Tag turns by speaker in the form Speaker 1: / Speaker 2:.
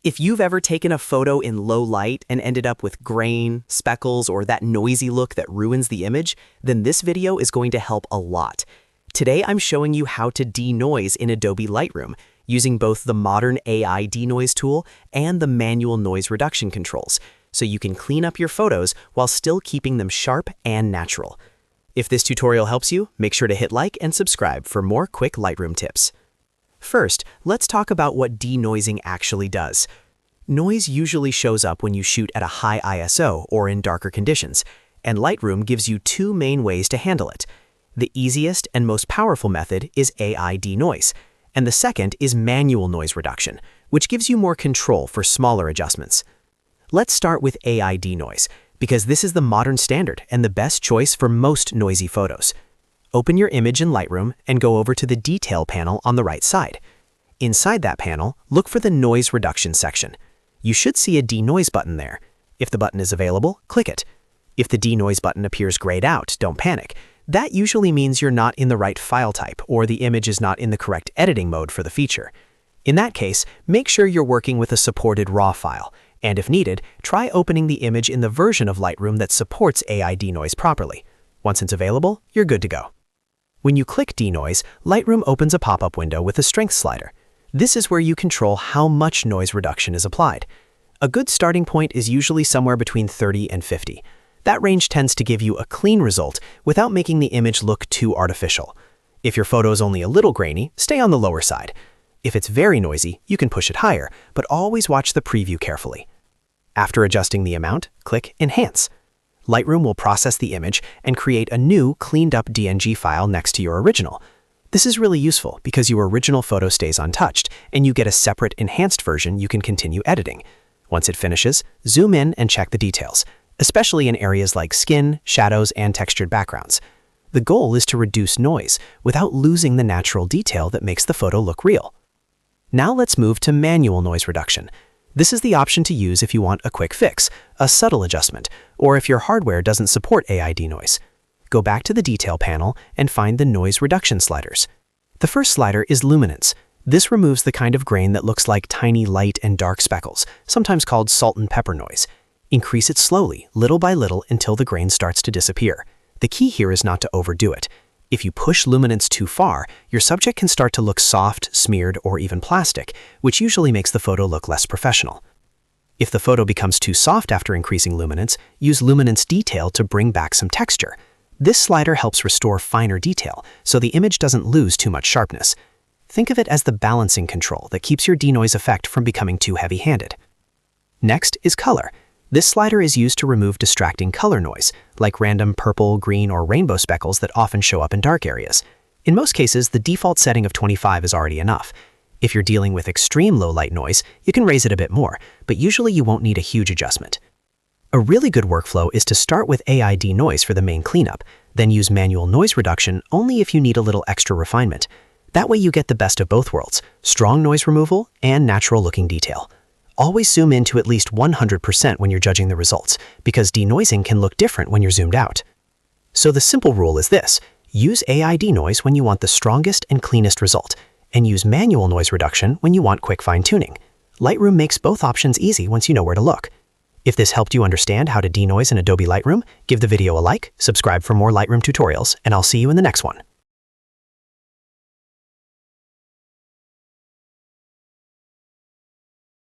Speaker 1: If you've ever taken a photo in low light and ended up with grain, speckles, or that noisy look that ruins the image, then this video is going to help a lot. Today I'm showing you how to denoise in Adobe Lightroom, using both the modern AI Denoise tool and the manual noise reduction controls, so you can clean up your photos while still keeping them sharp and natural. If this tutorial helps you, make sure to hit like and subscribe for more quick Lightroom tips. First, let's talk about what denoising actually does. Noise usually shows up when you shoot at a high ISO or in darker conditions, and Lightroom gives you two main ways to handle it. The easiest and most powerful method is AI Denoise, and the second is manual noise reduction, which gives you more control for smaller adjustments. Let's start with AI Denoise, because this is the modern standard and the best choice for most noisy photos. Open your image in Lightroom and go over to the Detail panel on the right side. Inside that panel, look for the Noise Reduction section. You should see a Denoise button there. If the button is available, click it. If the Denoise button appears grayed out, don't panic. That usually means you're not in the right file type or the image is not in the correct editing mode for the feature. In that case, make sure you're working with a supported RAW file, and if needed, try opening the image in the version of Lightroom that supports AI Denoise properly. Once it's available, you're good to go. When you click Denoise, Lightroom opens a pop-up window with a strength slider. This is where you control how much noise reduction is applied. A good starting point is usually somewhere between 30 and 50. That range tends to give you a clean result without making the image look too artificial. If your photo is only a little grainy, stay on the lower side. If it's very noisy, you can push it higher, but always watch the preview carefully. After adjusting the amount, click Enhance. Lightroom will process the image and create a new, cleaned-up DNG file next to your original. This is really useful because your original photo stays untouched, and you get a separate enhanced version you can continue editing. Once it finishes, zoom in and check the details, especially in areas like skin, shadows, and textured backgrounds. The goal is to reduce noise without losing the natural detail that makes the photo look real. Now let's move to manual noise reduction. This is the option to use if you want a quick fix, a subtle adjustment, or if your hardware doesn't support AI Denoise. Go back to the Detail panel and find the noise reduction sliders. The first slider is Luminance. This removes the kind of grain that looks like tiny light and dark speckles, sometimes called salt and pepper noise. Increase it slowly, little by little, until the grain starts to disappear. The key here is not to overdo it. If you push luminance too far, your subject can start to look soft, smeared, or even plastic, which usually makes the photo look less professional. If the photo becomes too soft after increasing luminance, use Luminance Detail to bring back some texture. This slider helps restore finer detail, so the image doesn't lose too much sharpness. Think of it as the balancing control that keeps your denoise effect from becoming too heavy-handed. Next is Color. This slider is used to remove distracting color noise, like random purple, green, or rainbow speckles that often show up in dark areas. In most cases, the default setting of 25 is already enough. If you're dealing with extreme low light noise, you can raise it a bit more, but usually you won't need a huge adjustment. A really good workflow is to start with AI Denoise for the main cleanup, then use manual noise reduction only if you need a little extra refinement. That way you get the best of both worlds, strong noise removal and natural-looking detail. Always zoom in to at least 100% when you're judging the results, because denoising can look different when you're zoomed out. So the simple rule is this: use AI Denoise when you want the strongest and cleanest result, and use manual noise reduction when you want quick fine-tuning. Lightroom makes both options easy once you know where to look. If this helped you understand how to denoise in Adobe Lightroom, give the video a like, subscribe for more Lightroom tutorials, and I'll see you in the next one.